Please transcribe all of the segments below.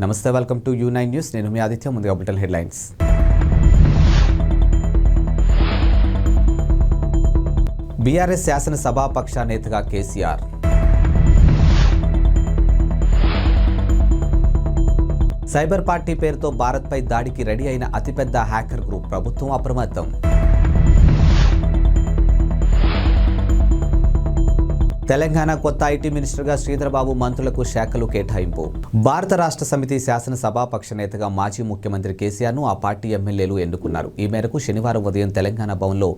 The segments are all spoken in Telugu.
నమస్తే, వెల్కమ్ టు U9 న్యూస్. నేను మీ ఆదిత్య. ముందుగా బులెటిన్ హెడ్లైన్స్. బీఆర్ఎస్ శాసనసభాపక్ష నేతగా కేసీఆర్. సైబర్ పార్టీ పేరుతో భారత్పై దాడికి రెడీ అయిన అతిపెద్ద హ్యాకర్ గ్రూప్, ప్రభుత్వం అప్రమత్తం. తెలంగాణ కొత్త ఐటీ మినిస్టర్గా శ్రీధర్బాబు మంత్రులకు శాఖలు కేటాయింపు. భారత రాష్ట్ర సమితి శాసనసభాపక్ష నేతగా మాజీ ముఖ్యమంత్రి కేసీఆర్ను ఆ పార్టీ ఎమ్మెల్యేలు ఎన్నుకున్నారు. ఈ మేరకు శనివారం ఉదయం తెలంగాణ భవన్లో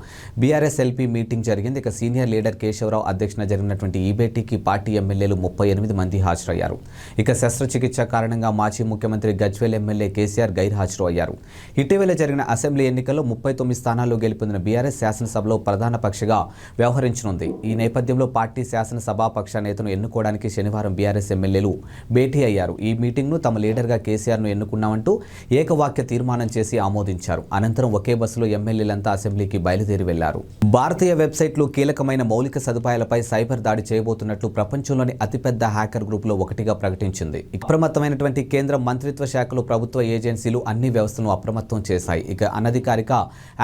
బీఆర్ఎస్ ఎల్పీ మీటింగ్ జరిగింది. ఇక సీనియర్ లీడర్ కేశవరావు అధ్యక్షతన జరిగినటువంటి ఈ భేటీకి పార్టీ ఎమ్మెల్యేలు 38 మంది హాజరయ్యారు. ఇక శస్త్రచికిత్స కారణంగా మాజీ ముఖ్యమంత్రి గజ్వేల్ ఎమ్మెల్యే కేసీఆర్ గైర్హాజరు అయ్యారు. ఇటీవల జరిగిన అసెంబ్లీ ఎన్నికల్లో 39 స్థానాల్లో గెలుపొందిన బీఆర్ఎస్ శాసనసభలో ప్రధాన పక్షగా వ్యవహరించనుంది. ఈ నేపథ్యంలో పార్టీ శాసనసభాపక్ష నేతను ఎన్నుకోవడానికి శనివారం బీఆర్ఎస్ ఎమ్మెల్యేలు భేటీ అయ్యారు. ఈ మీటింగ్ను తమ లీడర్గా కేసీఆర్ను ఎన్నుకున్నామంటూ ఏకవాక్య తీర్మానం చేసి ఆమోదించారు. అనంతరం ఒకే బస్సులో ఎమ్మెల్యేలంతా అసెంబ్లీకి బయలుదేరి వెళ్లారు. భారతీయ వెబ్సైట్లు కీలకమైన మౌలిక సదుపాయాలపై సైబర్ దాడి చేయబోతున్నట్లు ప్రపంచంలోని అతిపెద్ద హ్యాకర్ గ్రూపులో ఒకటిగా ప్రకటించింది. అప్రమత్తమైనటువంటి కేంద్ర మంత్రిత్వ శాఖలు, ప్రభుత్వ ఏజెన్సీలు అన్ని వ్యవస్థలను అప్రమత్తం చేశాయి. ఇక అనధికారిక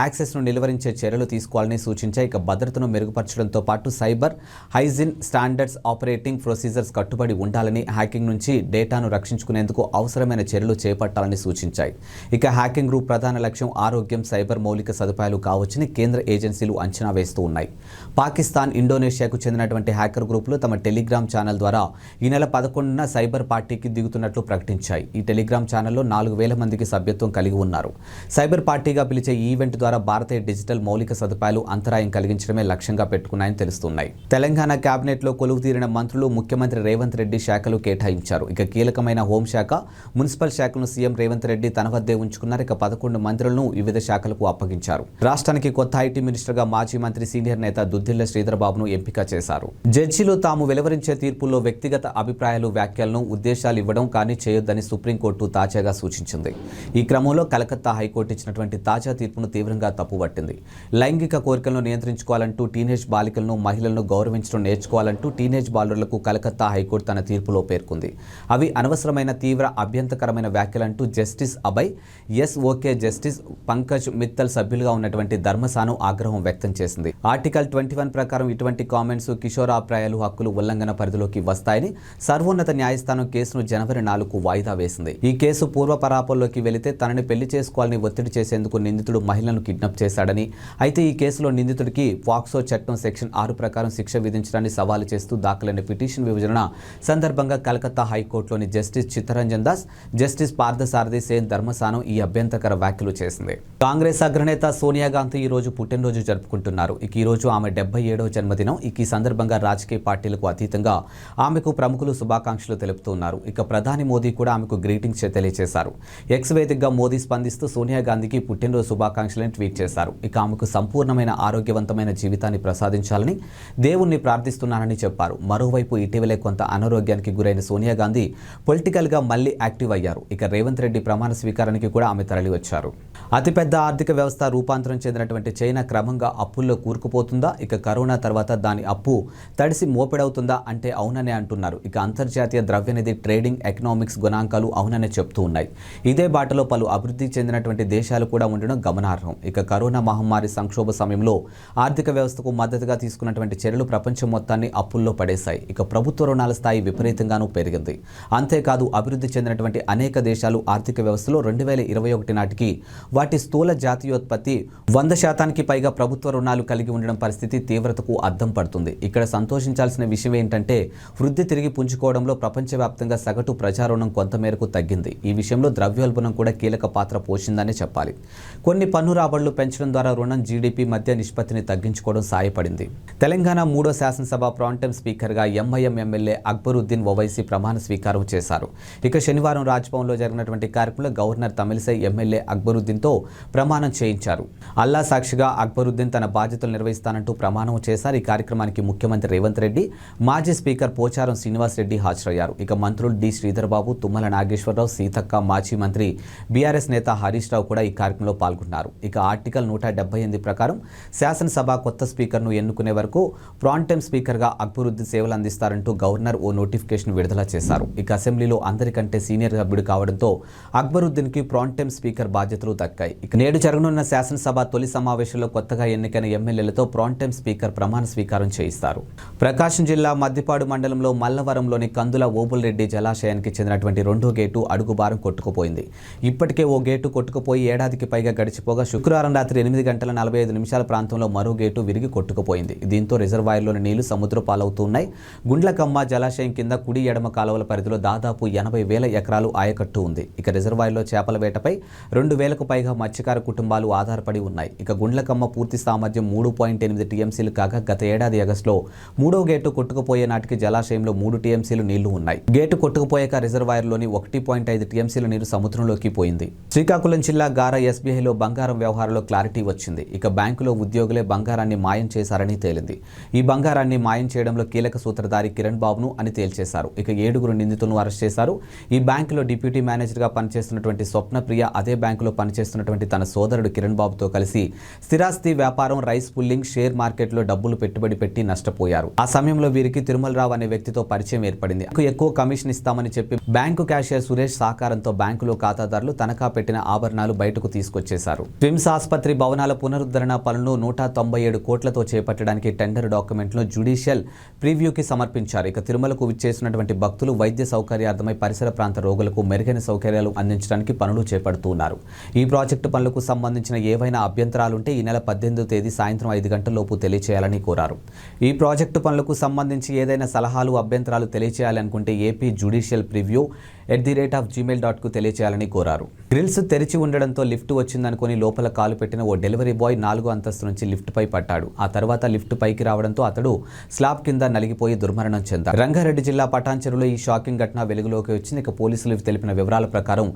యాక్సెస్ను నిలువరించే చర్యలు తీసుకోవాలని సూచించాయి. ఇక భద్రతను మెరుగుపరచడంతో పాటు cyber hygiene standards, operating procedures కట్టుబడి ఉండాలని, హ్యాకింగ్ నుంచి డేటాను రక్షించుకునేందుకు అవసరమైన చర్యలు చేపట్టాలని సూచించాయి. ఇక హ్యాకింగ్ గ్రూప్ ప్రధాన లక్ష్యం ఆరోగ్యం, సైబర్ మౌలిక సదుపాయాలు కావచ్చని కేంద్ర ఏజెన్సీలు అంచనా వేస్తూ ఉన్నాయి. పాకిస్తాన్, ఇండోనేషియాకు చెందినటువంటి హ్యాకర్ గ్రూపులు తమ టెలిగ్రామ్ ఛానల్ ద్వారా ఈ నెల 11న సైబర్ పార్టీకి దిగుతున్నట్లు ప్రకటించాయి. ఈ టెలిగ్రామ్ ఛానల్లో 4000 మందికి సభ్యత్వం కలిగి ఉన్నారు. సైబర్ పార్టీగా పిలిచే ఈ ఈవెంట్ ద్వారా భారతీయ డిజిటల్ మౌలిక సదుపాయాలు అంతరాయం కలిగించడమే లక్ష్యంగా పెట్టుకున్నాయని తెలుస్తున్నాయి. తెలంగాణ కేబినెట్లో కొలువు తీరిన మంత్రులు ముఖ్యమంత్రి రేవంత్ రెడ్డి శాఖలు కేటాయించారు. ఇక కీలకమైన హోంశాఖ, మున్సిపల్ శాఖను సీఎం రేవంత్ రెడ్డి తన వద్దే ఉంచుకున్నారు. ఇక 11 మంత్రులను వివిధ శాఖలకు అప్పగించారు. రాష్ట్రానికి కొత్త ఐటీ మినిస్టర్గా మాజీ మంత్రి, సీనియర్ నేత దుద్దిళ్ల శ్రీధర్బాబును ఎంపిక చేశారు. జడ్జీలు తాము వెలువరించే తీర్పుల్లో వ్యక్తిగత అభిప్రాయాలు, వ్యాఖ్యలను, ఉద్దేశాలు ఇవ్వడం కానీ చేయొద్దని సుప్రీంకోర్టు తాజాగా సూచించింది. ఈ క్రమంలో కలకత్తా హైకోర్టు ఇచ్చినటువంటి తాజా తీర్పును తీవ్రంగా తప్పుపట్టింది. లైంగిక కోరికలను నియంత్రించుకోవాలంటూ, టీనేజ్ బాలికలను, మహిళలను గౌరవించడం నేర్చుకోవాలంటూ టీనేజ్ బాలులకు కలకత్తా హైకోర్టు తన తీర్పులో పేర్కొంది. అవి అనవసరమైన, తీవ్ర అభ్యంతరకరమైన వ్యాఖ్యలంటూ జస్టిస్ అభయ్, ఓకే జస్టిస్ పంకజ్ మిత్తల్ సభ్యులుగా ఉన్నటువంటి ధర్మసాను ఆగ్రహం వ్యక్తం చేసింది. ఆర్టికల్ 21 ప్రకారం ఇటువంటి కామెంట్స్ కిషోరాప్రాయాలు హక్కులు ఉల్లంఘన పరిధిలోకి వస్తాయని సర్వోన్నత న్యాయస్థానం కేసును జనవరి 4కు వాయిదా వేసింది. ఈ కేసు పూర్వపరాపంలోకి వెళితే తనని పెళ్లి చేసుకోవాలని ఒత్తిడి చేసేందుకు నిందితుడు మహిళను కిడ్నాప్ చేశాడని, అయితే ఈ కేసులో నిందితుడికి పాక్సో చట్టం సెక్షన్ 6 ప్రకారం శిక్ష విధించడాన్ని సవాలు చేస్తూ దాఖలైన పిటిషన్ విభజన సందర్భంగా కలకత్తా హైకోర్టులోని జస్టిస్ చిత్తరంజన్ దాస్, జస్టిస్ పార్థసారథి సేన్ ధర్మసానం ఈ అభ్యంతరకర వ్యాఖ్యలు చేసింది. కాంగ్రెస్ అగ్రనేత సోనియా గాంధీ ఈ రోజు పుట్టినరోజు జరుపుకుంటున్నారు. ఈ రోజు ఆమె 77వ జన్మదినం. ఈ సందర్భంగా రాజకీయ పార్టీలకు అతీతంగా ఆమెకు ప్రముఖులు శుభాకాంక్షలు తెలుపుతున్నారు. ఇక ప్రధాని మోదీ కూడా ఆమెకు గ్రీటింగ్స్ తెలియజేశారు. ఎక్స్ వేదికగా మోదీ స్పందిస్తూ సోనియా గాంధీకి పుట్టినరోజు శుభాకాంక్షలను ట్వీట్ చేశారు. ఇక ఆమెకు సంపూర్ణమైన ఆరోగ్యవంతమైన జీవితాన్ని ప్రసాదించాలని దేవుణ్ణి ప్రార్థిస్తున్నానని చెప్పారు. మరోవైపు ఇటీవలే కొంత అనారోగ్యానికి గురైన సోనియా గాంధీ పొలిటికల్గా మళ్లీ యాక్టివ్ అయ్యారు. ఇక రేవంత్ రెడ్డి ప్రమాణ స్వీకారానికి కూడా ఆమె తరలి వచ్చారు. అతిపెద్ద ఆర్థిక వ్యవస్థ రూపాంతరం చెందినటువంటి చైనా క్రమంగా అప్పుల్లో కూరుకుపోతుందా? ఇక కరోనా తర్వాత దాని అప్పు తడిసి మోపెడవుతుందా అంటే అవుననే అంటున్నారు. ఇక అంతర్జాతీయ ద్రవ్యనిధి ట్రేడింగ్ ఎకనామిక్స్ గణాంకాలు అవుననే చెప్తూ ఉన్నాయి. ఇదే బాటలో పలు అభివృద్ధి చెందినటువంటి దేశాలు కూడా ఉండడం గమనార్హం. ఇక కరోనా మహమ్మారి సంక్షోభ సమయంలో ఆర్థిక వ్యవస్థకు మద్దతుగా తీసుకున్నటువంటి చర్యలు ప్రపంచం మొత్తాన్ని అప్పుల్లో పడేశాయి. ఇక ప్రభుత్వ రుణాల స్థాయి విపరీతంగానూ పెరిగింది. అంతేకాదు అభివృద్ధి చెందినటువంటి అనేక దేశాలు ఆర్థిక వ్యవస్థలో 2021 నాటికి వాటి స్థూల జాతీయోత్పత్తి 100% పైగా ప్రభుత్వ రుణాలు కలిగి ఉండడం పరిస్థితి తీవ్రతకు అద్దం పడుతుంది. ఇక్కడ సంతోషించాల్సిన విషయం ఏంటంటే వృద్ధి తిరిగి పుంజుకోవడంలో ప్రపంచవ్యాప్తంగా సగటు ప్రజారుణం కొంతమేరకు తగ్గింది. ఈ విషయంలో ద్రవ్యోల్బణం కూడా కీలక పాత్ర పోషిందనే చెప్పాలి. కొన్ని పన్ను రాబడులు పెంచడం ద్వారా రుణం, జీడీపీ మధ్య నిష్పత్తిని తగ్గించుకోవడం సాయపడింది. తెలంగాణ 3వ శాసనసభ ప్రాంటెం స్పీకర్గా ఎంఐఎం ఎమ్మెల్యే అక్బరుద్దీన్ ఓవైసీ ప్రమాణ స్వీకారం చేశారు. ఇక శనివారం రాజ్భవన్లో జరిగినటువంటి కార్యక్రమంలో గవర్నర్ తమిళిసై ఎమ్మెల్యే అక్బరుద్దీన్తో ప్రమాణం చేయించారు. అల్లా సాక్షిగా అక్బరుద్దీన్ తన బాధ్యతలు నిర్వహిస్తానంటూ ప్రమాణం చేశారు. ఈ కార్యక్రమానికి ముఖ్యమంత్రి రేవంత్ రెడ్డి, మాజీ స్పీకర్ పోచారం శ్రీనివాస్ రెడ్డి హాజరయ్యారు. ఇక మంత్రులు డి శ్రీధర్బాబు, తుమ్మల నాగేశ్వరరావు, సీతక్క, మాజీ మంత్రి బీఆర్ఎస్ నేత హరీష్ రావు కూడా ఈ కార్యక్రమంలో పాల్గొన్నారు. ఇక ఆర్టికల్ 178 ప్రకారం శాసనసభ కొత్త స్పీకర్ను ఎన్నుకునే వరకు ప్రాంటెం స్పీకర్ స్పీకర్గా అక్బరుద్దీన్ సేవలు అందిస్తారంటూ గవర్నర్ ఓ నోటిఫికేషన్ విడుదల చేశారు. ఇక అసెంబ్లీలో అందరికంటే సీనియర్ సభ్యుడు కావడంతో అక్బరుద్దీన్కి ప్రాంటైమ్ స్పీకర్ బాధ్యతలు దక్కాయి. ఇక నేడు జరగనున్న శాసనసభ తొలి సమావేశంలో కొత్తగా ఎన్నికైన ఎమ్మెల్యేలతో ప్రాంటైమ్ స్పీకర్ ప్రమాణ స్వీకారం చేయిస్తారు. ప్రకాశం జిల్లా మద్దిపాడు మండలంలో మల్లవరంలోని కందుల ఓబుల్రెడ్డి జలాశయానికి చెందినటువంటి రెండో గేటు అడుగుబారం కొట్టుకుపోయింది. ఇప్పటికే ఓ గేటు కొట్టుకుపోయి ఏడాదికి పైగా గడిచిపోగా శుక్రవారం రాత్రి 8:45 ప్రాంతంలో మరో గేటు విరిగి కొట్టుకుపోయింది. దీంతో రిజర్వాయర్లోని నీళ్లు సముద్ర పాలవుతున్నాయి. గుండ్లకమ్మ జలాశయం కింద కుడి ఎడమ కాలువల పరిధిలో దాదాపు 80,000 ఎకరాలు ఆయకట్టు ఉంది. ఇక రిజర్వాయర్లో చేపల వేటపై 2,000కు పైగా మత్స్యకార కుటుంబాలు ఆధారపడి ఉన్నాయి. ఇక గుండ్లకమ్మ పూర్తి సామర్థ్యం 3.8 టీఎంసీలు కాగా గత ఏడాది ఆగస్టులో మూడో గేటు కొట్టుకుపోయే నాటికి జలాశయంలో 3 టీఎంసీలు నీళ్లు ఉన్నాయి. గేటు కొట్టుకుపోయాక రిజర్వాయర్లోని 1.5 టీఎంసీల నీరు సముద్రంలోకి పోయింది. శ్రీకాకుళం జిల్లా గారా ఎస్బీఐలో బంగారం వ్యవహారంలో క్లారిటీ వచ్చింది. ఇక బ్యాంకులో ఉద్యోగులే బంగారాన్ని మాయం చేశారని తేలింది. ఈ బంగారాన్ని మాయం చేయడంలో కీలక సూత్రధారి కిరణ్ బాబును అని తేల్చేశారు. ఇక 7 నిందితులను అరెస్ట్ చేశారు. ఈ బ్యాంకులో డిప్యూటీ మేనేజర్గా పనిచేస్తున్నటువంటి స్వప్నప్రియ అదే బ్యాంకులో పనిచేస్తున్నటువంటి తన సోదరుడు కిరణ్ బాబుతో కలిసి స్థిరాస్తి వ్యాపారం, రైస్ పుల్లింగ్, షేర్ మార్కెట్లో డబ్బులు పెట్టుబడి పెట్టి నష్టపోయారు. ఆ సమయంలో వీరికి తిరుమలరావు అనే వ్యక్తితో పరిచయం ఏర్పడింది. ఎక్కువ కమిషన్ ఇస్తామని చెప్పి బ్యాంకు క్యాషియర్ సురేష్ సహకారంతో బ్యాంకులో ఖాతాదారులు తనఖా పెట్టిన ఆభరణాలు బయటకు తీసుకొచ్చేశారు. స్విమ్స్ ఆసుపత్రి భవనాల పునరుద్ధరణ పనులను 197 కోట్లతో చేపట్టడానికి టెండర్ డాక్యుమెంట్లను జ్యుడిషియల్ ప్రివ్యూకి సమర్పించారు. ఇక తిరుమలకు విచ్చేసినటువంటి భక్తులు వైద్య సౌకర్యార్థమై పరిసర ప్రాంత రోగులకు మెరుగైన సౌకర్యాలు అందించడానికి పనులు చేపడుతున్నారు. ఈ ప్రాజెక్టు పనులకు సంబంధించిన ఏవైనా అభ్యంతరాలుంటే ఈ నెల 18వ తేదీ సాయంత్రం 5 గంటలలోపు తెలియచేయాలని కోరారు. ఈ ప్రాజెక్టు పనులకు సంబంధించి ఏదైనా సలహాలు, అభ్యంతరాలు తెలియచేయాలనుకుంటే ఏపీ జ్యుడిషియల్ ప్రివ్యూ @gmail.com తెలియచేయాలని కోరారు. గ్రిల్స్ తెరిచి ఉండడంతో లిఫ్ట్ వచ్చిందనుకుని లోపల కాలు పెట్టిన ఓ డెలివరీ బాయ్ 4వ అంతస్తు నుంచి లిఫ్ట్ పై పట్టాడు. ఆ తర్వాత లిఫ్ట్ పైకి రావడంతో అతడు స్లాబ్ కింద నలిగిపోయి దుర్మరణం చెందాడు. రంగారెడ్డి జిల్లా పటాన్చెరులో ఈ షాకింగ్ ఘటన వెలుగులోకి వచ్చింది. ఇక పోలీసులు తెలిపిన వివరాల ప్రకారం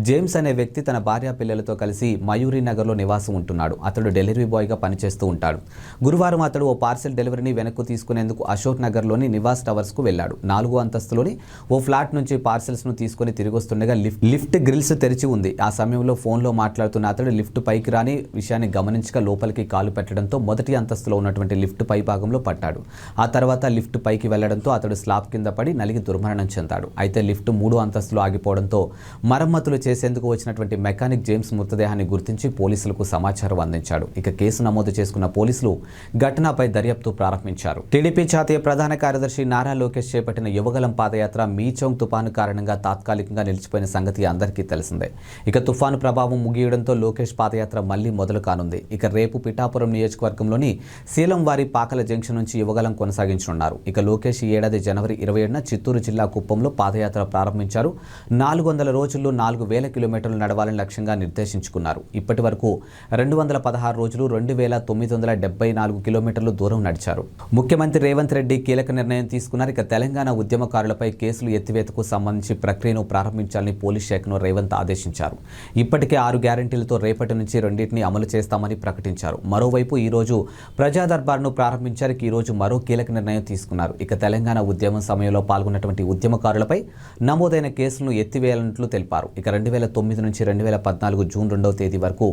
జేమ్స్ అనే వ్యక్తి తన భార్య పిల్లలతో కలిసి మయూరి నగర్లో నివాసం ఉంటున్నాడు. అతడు డెలివరీ బాయ్గా పనిచేస్తూ ఉంటాడు. గురువారం అతడు ఓ పార్సెల్ డెలివరీని వెనక్కు తీసుకునేందుకు అశోక్ నగర్లోని నివాస్ టవర్స్కు వెళ్లాడు. 4వ అంతస్తులోని ఓ ఫ్లాట్ నుంచి పార్సెల్స్ను తీసుకుని తిరిగి వస్తుండగా లిఫ్ట్ గ్రిల్స్ తెరిచి ఉంది. ఆ సమయంలో ఫోన్లో మాట్లాడుతున్న అతడు లిఫ్ట్ పైకి రాని విషయాన్ని గమనించక లోపలికి కాలు పెట్టడంతో మొదటి అంతస్తులో ఉన్నటువంటి లిఫ్ట్ పై భాగంలో పట్టాడు. ఆ తర్వాత లిఫ్ట్ పైకి వెళ్లడంతో అతడు స్లాబ్ కింద పడి నలిగి దుర్మరణం చెందాడు. అయితే లిఫ్ట్ 3వ అంతస్తులో ఆగిపోవడంతో మరమ్మతులు చేసేందుకు వచ్చినటువంటి మెకానిక్ జేమ్స్ మృతదేహాన్ని గుర్తించి పోలీసులకు సమాచారం అందించాడు. ఇక కేసు నమోదు చేసుకున్న పోలీసులు ఘటనపై దర్యాప్తు ప్రారంభించారు. టీడీపీ జాతీయ ప్రధాన కార్యదర్శి నారా లోకేష్ చేపట్టిన యువగలం పాదయాత్ర మీచౌంగ్ తుపాను కారణంగా తాత్కాలికంగా నిలిచిపోయిన సంగతి అందరికీ తెలిసిందే. ఇక తుఫాను ప్రభావం ముగియడంతో లోకేష్ పాదయాత్ర మళ్లీ మొదలు కానుంది. ఇక రేపు పిఠాపురం నియోజకవర్గంలోని శీలంవారి పాకల జంక్షన్ నుంచి యువగలం కొనసాగించనున్నారు. ఇక లోకేష్ ఈ ఏడాది జనవరి 27న చిత్తూరు జిల్లా కుప్పంలో పాదయాత్ర ప్రారంభించారు. 400 రోజుల్లో 4,000 కిలోమీటర్లు నడవాలని లక్ష్యంగా నిర్దేశించుకున్నారు. ఇప్పటి వరకు 216 రోజులు 2,974 కిలోమీటర్లు దూరం నడిచారు. ముఖ్యమంత్రి రేవంత్ రెడ్డి కీలక నిర్ణయం తీసుకున్నారు. ఇక తెలంగాణ ఉద్యమకారులపై కేసులు ఎత్తివేతకు సంబంధించి ప్రక్రియను ప్రారంభించాలని పోలీస్ శాఖను రేవంత్ ఆదేశించారు. ఇప్పటికే 6 గ్యారెంటీలతో రేపటి నుంచి 2టిని అమలు చేస్తామని ప్రకటించారు. మరోవైపు ఈ రోజు ప్రజా దర్బార్ను ప్రారంభించారు. ఈ రోజు మరో కీలక నిర్ణయం తీసుకున్నారు. ఇక తెలంగాణ ఉద్యమం సమయంలో పాల్గొన్నటువంటి ఉద్యమకారులపై నమోదైన కేసులను ఎత్తివేయాలన్నట్లు తెలిపారు. ఇక 2009 నుంచి 2014 జూన్ 2వ తేదీ వరకు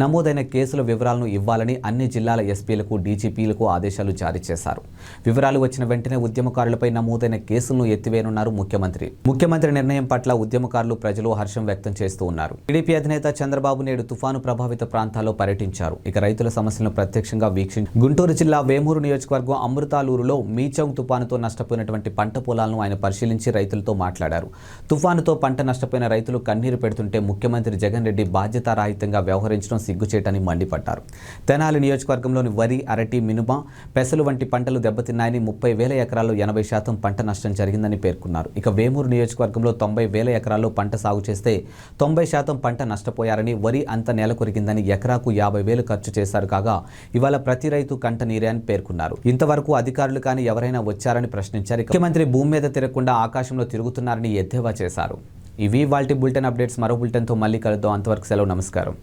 నమోదైన కేసుల వివరాలను ఇవ్వాలని అన్ని జిల్లాల ఎస్పీలకు, డీజీపీలకు ఆదేశాలు జారీ చేశారు. వివరాలు వచ్చిన వెంటనే ఉద్యమకారులపై నమోదైన కేసులను ఎత్తివేయనున్నారు ముఖ్యమంత్రి నిర్ణయం పట్ల ఉద్యమకారులు, ప్రజలు హర్షం వ్యక్తం చేస్తూ ఉన్నారు. టీడీపీ అధినేత చంద్రబాబు నేడు తుఫాను ప్రభావిత ప్రాంతాల్లో పర్యటించారు. ఇక రైతుల సమస్యలను ప్రత్యక్షంగా వీక్షించారు. గుంటూరు జిల్లా వేమూరు నియోజకవర్గం అమృతాలూరులో మీచౌంగ్ తుఫానుతో నష్టపోయినటువంటి పంట పొలాలను ఆయన పరిశీలించి రైతులతో మాట్లాడారు. తుఫానుతో పంట నష్టపోయిన రైతులు కన్నీరు పెడుతుంటే ముఖ్యమంత్రి జగన్ రెడ్డి బాధ్యతారాహిత్యంగా వ్యవహరించడం సిగ్గుచేటని మండిపడ్డారు. తెనాలి నియోజకవర్గంలోని వరి, అరటి, మినుమ, పెసలు వంటి పంటలు దెబ్బతిన్నాయని 30,000 ఎకరాల్లో 80% పంట నష్టం జరిగిందని పేర్కొన్నారు. ఇక వేమూరు నియోజకవర్గంలో 90,000 ఎకరాల్లో పంట సాగు చేస్తే 90% పంట నష్టపోయారని, వరి అంత నేల కొరిగిందని, ఎకరాకు 50,000 ఖర్చు చేశారు కాగా ఇవాళ ప్రతి రైతు కంట నీరే అని పేర్కొన్నారు. ఇంతవరకు అధికారులు కానీ ఎవరైనా వచ్చారని ప్రశ్నించారు. ముఖ్యమంత్రి భూమి మీద తిరగకుండా ఆకాశంలో తిరుగుతున్నారని ఎద్దేవా చేశారు. ఇవి వాల్టి బులెటిన్ అప్డేట్స్. మరో బులెటిన్తో మళ్ళీ కలుద్దాం. అంతవరకు సెలవు. నమస్కారం.